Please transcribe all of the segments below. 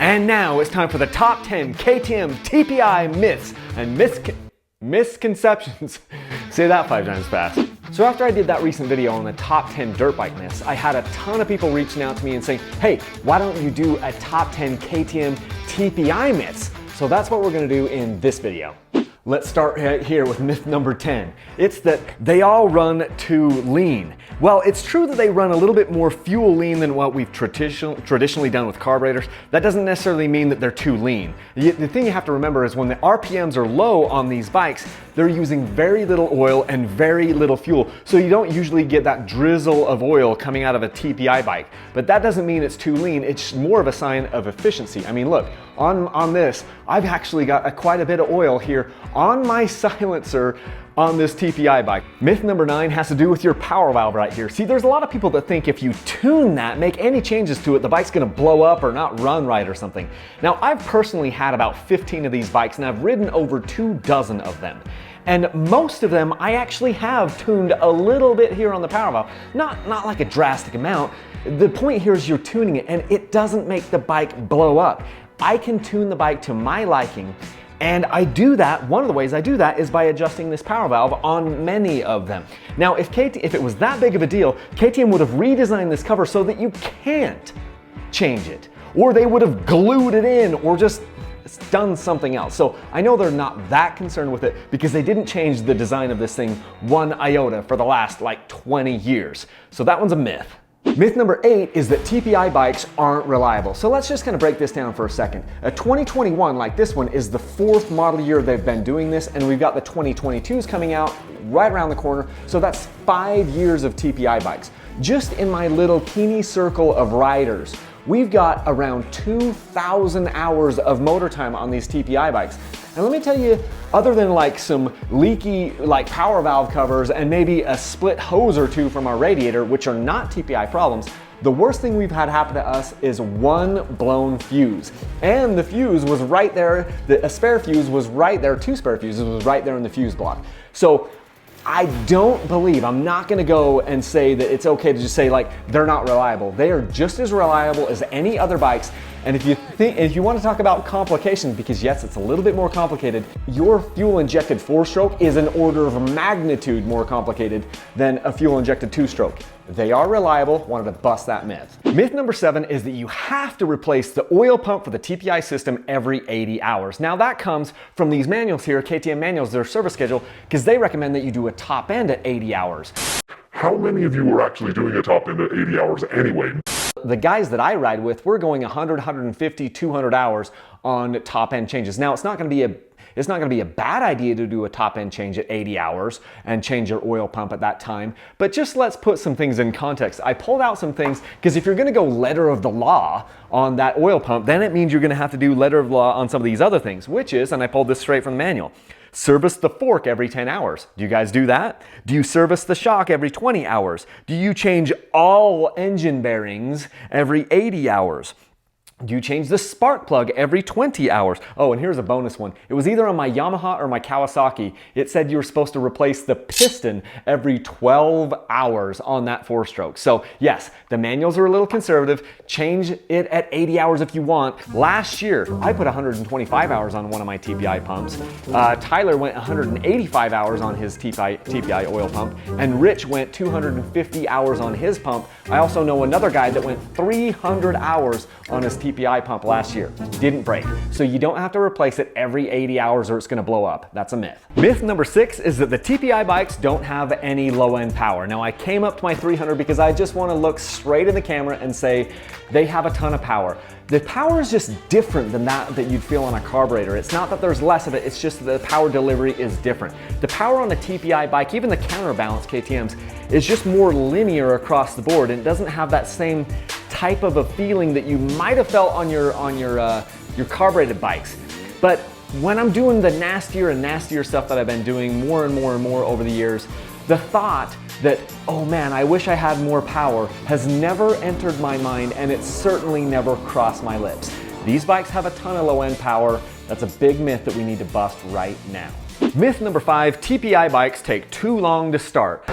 And now it's time for the top 10 KTM TPI myths and misconceptions. Say that 5 times fast. So after I did that recent video on the top 10 dirt bike myths, I had a ton of people reaching out to me and saying, hey, why don't you do a top 10 KTM TPI myths? So that's what we're gonna do in this video. Let's start here with myth number 10. It's that they all run too lean. Well, it's true that they run a little bit more fuel lean than what we've traditionally done with carburetors. That doesn't necessarily mean that they're too lean. The thing you have to remember is when the RPMs are low on these bikes, they're using very little oil and very little fuel. So you don't usually get that drizzle of oil coming out of a TPI bike. But that doesn't mean it's too lean. It's more of a sign of efficiency. I mean, look, on this, I've actually got quite a bit of oil here on my silencer on this TPI bike. Myth number 9 has to do with your power valve right here. See, there's a lot of people that think if you tune that, make any changes to it, the bike's gonna blow up or not run right or something. Now, I've personally had about 15 of these bikes and I've ridden over 24 of them. And most of them, I actually have tuned a little bit here on the power valve. Not like a drastic amount. The point here is you're tuning it and it doesn't make the bike blow up. I can tune the bike to my liking. And I do that, one of the ways I do that is by adjusting this power valve on many of them. Now, if it was that big of a deal, KTM would have redesigned this cover so that you can't change it. Or they would have glued it in or just done something else. So I know they're not that concerned with it because they didn't change the design of this thing one iota for the last like 20 years. So that one's a myth. Myth number 8 is that TPI bikes aren't reliable. So let's just kind of break this down for a second. A 2021 like this one is the 4th model year they've been doing this, and we've got the 2022s coming out right around the corner. So that's 5 years of TPI bikes. Just in my little teeny circle of riders, we've got around 2,000 hours of motor time on these TPI bikes. And let me tell you, other than like some leaky like power valve covers and maybe a split hose or two from our radiator, which are not TPI problems, the worst thing we've had happen to us is one blown fuse. And the fuse was right there, a spare fuse was right there, 2 spare fuses was right there in the fuse block. So I don't believe, I'm not gonna go and say that it's okay to just say like, they're not reliable. They are just as reliable as any other bikes. And if you want to talk about complications, because yes, it's a little bit more complicated, your fuel injected 4-stroke is an order of magnitude more complicated than a fuel injected 2-stroke. They are reliable, wanted to bust that myth. Myth number 7 is that you have to replace the oil pump for the TPI system every 80 hours. Now that comes from these manuals here, KTM manuals, their service schedule, because they recommend that you do a top end at 80 hours. How many of you are actually doing a top end at 80 hours anyway? The guys that I ride with, we're going 100, 150, 200 hours on top end changes. Now it's not going to be a bad idea to do a top end change at 80 hours and change your oil pump at that time, but just let's put some things in context. I pulled out some things because if you're going to go letter of the law on that oil pump, then it means you're going to have to do letter of the law on some of these other things, which is, and I pulled this straight from the manual, service the fork every 10 hours. Do you guys do that? Do you service the shock every 20 hours? Do you change all engine bearings every 80 hours? Do you change the spark plug every 20 hours? Oh, and here's a bonus one. It was either on my Yamaha or my Kawasaki. It said you were supposed to replace the piston every 12 hours on that 4-stroke. So yes, the manuals are a little conservative. Change it at 80 hours if you want. Last year, I put 125 hours on one of my TPI pumps. Tyler went 185 hours on his TPI oil pump, and Rich went 250 hours on his pump. I also know another guy that went 300 hours on his TPI pump last year. Didn't break. So you don't have to replace it every 80 hours or it's gonna blow up. That's a myth. Myth number 6 is that the TPI bikes don't have any low end power. Now I came up to my 300 because I just wanna look straight in the camera and say they have a ton of power. The power is just different than that you'd feel on a carburetor. It's not that there's less of it, it's just that the power delivery is different. The power on the TPI bike, even the counterbalance KTM's, is just more linear across the board and it doesn't have that same type of a feeling that you might have felt on your carbureted bikes. But when I'm doing the nastier and nastier stuff that I've been doing more and more and more over the years, the thought that, oh man, I wish I had more power has never entered my mind and it's certainly never crossed my lips. These bikes have a ton of low end power. That's a big myth that we need to bust right now. Myth number 5, TPI bikes take too long to start.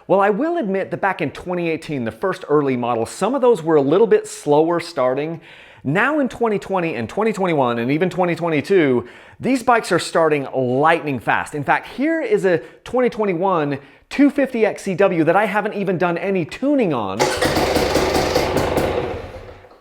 Well, I will admit that back in 2018, the first early models, some of those were a little bit slower starting. Now in 2020 and 2021 and even 2022, these bikes are starting lightning fast. In fact, here is a 2021 250XCW that I haven't even done any tuning on.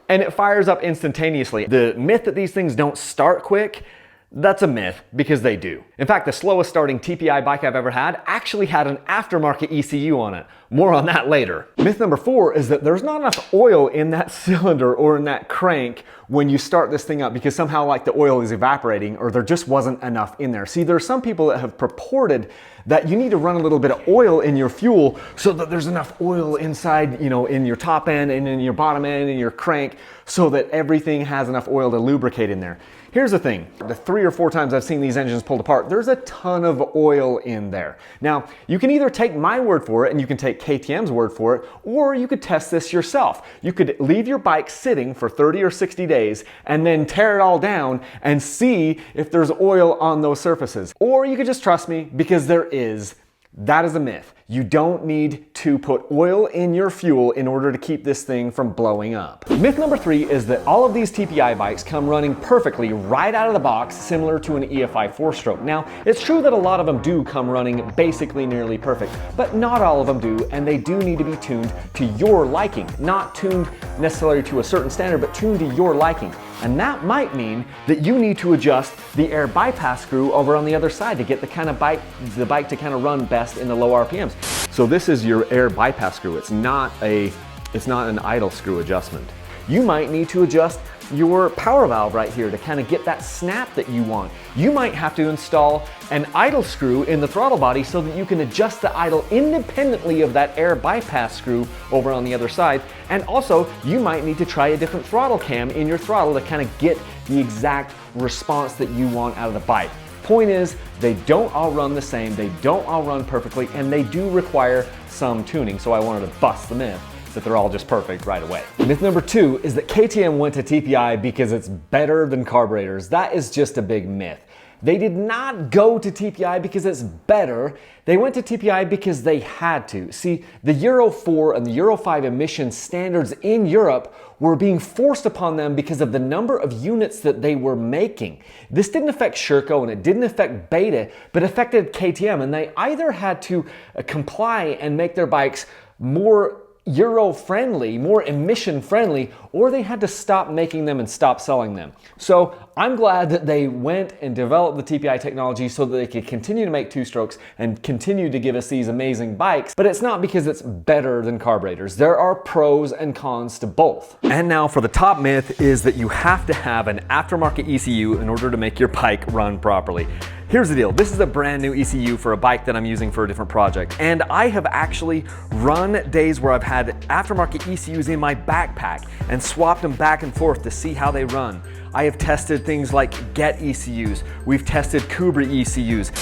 And it fires up instantaneously. The myth that these things don't start quick, that's a myth, because they do. In fact, the slowest starting TPI bike I've ever had actually had an aftermarket ECU on it. More on that later. Myth number 4 is that there's not enough oil in that cylinder or in that crank when you start this thing up, because somehow like the oil is evaporating or there just wasn't enough in there. See, there are some people that have purported that you need to run a little bit of oil in your fuel so that there's enough oil inside, you know, in your top end and in your bottom end and your crank so that everything has enough oil to lubricate in there. Here's the thing, the 3 or 4 times I've seen these engines pulled apart, there's a ton of oil in there. Now, you can either take my word for it and you can take KTM's word for it, or you could test this yourself. You could leave your bike sitting for 30 or 60 days and then tear it all down and see if there's oil on those surfaces. Or you could just trust me, because there is. That is a myth. You don't need to put oil in your fuel in order to keep this thing from blowing up. Myth number 3 is that all of these TPI bikes come running perfectly right out of the box, similar to an EFI 4-stroke. Now, it's true that a lot of them do come running basically nearly perfect, but not all of them do, and they do need to be tuned to your liking. Not tuned necessarily to a certain standard, but tuned to your liking. And that might mean that you need to adjust the air bypass screw over on the other side to get the bike to kind of run best in the low RPMs. So this is your air bypass screw. It's not an idle screw adjustment. You might need to adjust your power valve right here to kind of get that snap that you want. You might have to install an idle screw in the throttle body so that you can adjust the idle independently of that air bypass screw over on the other side. And also, you might need to try a different throttle cam in your throttle to kind of get the exact response that you want out of the bike. Point is, they don't all run the same, they don't all run perfectly, and they do require some tuning, so I wanted to bust the myth that they're all just perfect right away. Myth number 2 is that KTM went to TPI because it's better than carburetors. That is just a big myth. They did not go to TPI because it's better. They went to TPI because they had to. See, the Euro 4 and the Euro 5 emission standards in Europe were being forced upon them because of the number of units that they were making. This didn't affect Sherco and it didn't affect Beta, but affected KTM, and they either had to comply and make their bikes more Euro friendly, more emission friendly, or they had to stop making them and stop selling them. So I'm glad that they went and developed the TPI technology so that they could continue to make 2-strokes and continue to give us these amazing bikes, but it's not because it's better than carburetors. There are pros and cons to both. And now for the top myth is that you have to have an aftermarket ECU in order to make your bike run properly. Here's the deal. This is a brand new ECU for a bike that I'm using for a different project. And I have actually run days where I've had aftermarket ECUs in my backpack and swapped them back and forth to see how they run. I have tested things like Get ECUs. We've tested Kuber ECUs.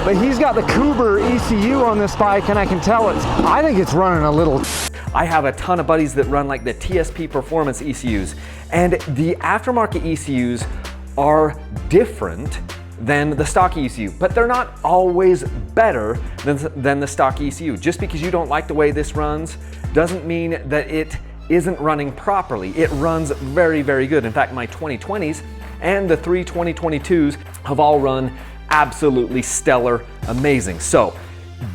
But he's got the Kuber ECU on this bike, and I can tell I think it's running a little. I have a ton of buddies that run like the TSP Performance ECUs. And the aftermarket ECUs are different than the stock ECU, but they're not always better than the stock ECU. Just because you don't like the way this runs doesn't mean that it isn't running properly. It runs very, very good. In fact, my 2020s and the 3 2022s have all run absolutely stellar, amazing. So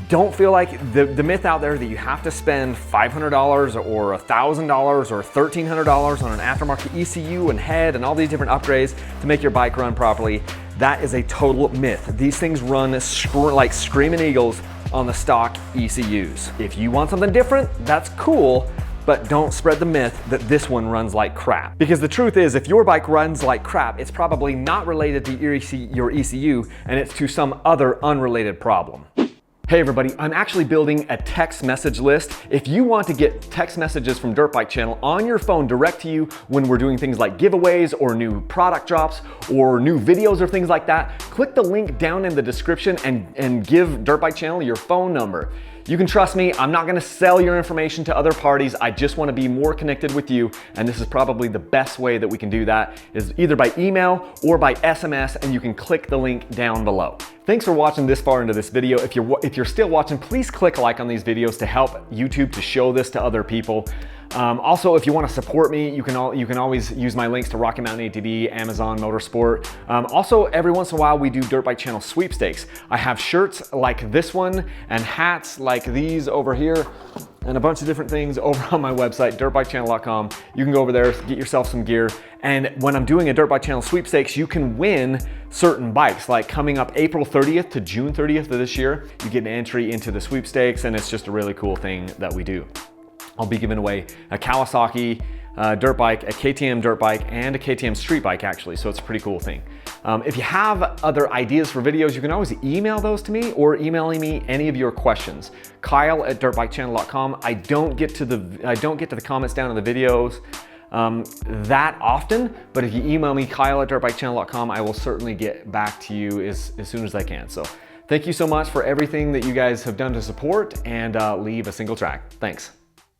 don't feel like the myth out there that you have to spend $500 or $1,000 or $1,300 on an aftermarket ECU and head and all these different upgrades to make your bike run properly. That is a total myth. These things run like screaming eagles on the stock ECUs. If you want something different, that's cool, but don't spread the myth that this one runs like crap. Because the truth is, if your bike runs like crap, it's probably not related to your ECU, and it's to some other unrelated problem. Hey everybody, I'm actually building a text message list. If you want to get text messages from Dirt Bike Channel on your phone direct to you when we're doing things like giveaways or new product drops or new videos or things like that, click the link down in the description and give Dirt Bike Channel your phone number. You can trust me, I'm not gonna sell your information to other parties. I just wanna be more connected with you, and this is probably the best way that we can do that, is either by email or by SMS, and you can click the link down below. Thanks for watching this far into this video. If you're still watching, please click like on these videos to help YouTube to show this to other people. Also, if you want to support me, you can always use my links to Rocky Mountain ATV, Amazon Motorsport. Also, every once in a while we do Dirt Bike Channel sweepstakes. I have shirts like this one and hats like these over here and a bunch of different things over on my website, dirtbikechannel.com. You can go over there, get yourself some gear. And when I'm doing a Dirt Bike Channel sweepstakes, you can win certain bikes. Like coming up April 30th to June 30th of this year, you get an entry into the sweepstakes, and it's just a really cool thing that we do. I'll be giving away a Kawasaki dirt bike, a KTM dirt bike, and a KTM street bike actually, so it's a pretty cool thing. If you have other ideas for videos, you can always email those to me or email me any of your questions. Kyle@dirtbikechannel.com. I don't get to the comments down in the videos that often, but if you email me, Kyle@dirtbikechannel.com, I will certainly get back to you as soon as I can. So thank you so much for everything that you guys have done to support and leave a single track. Thanks.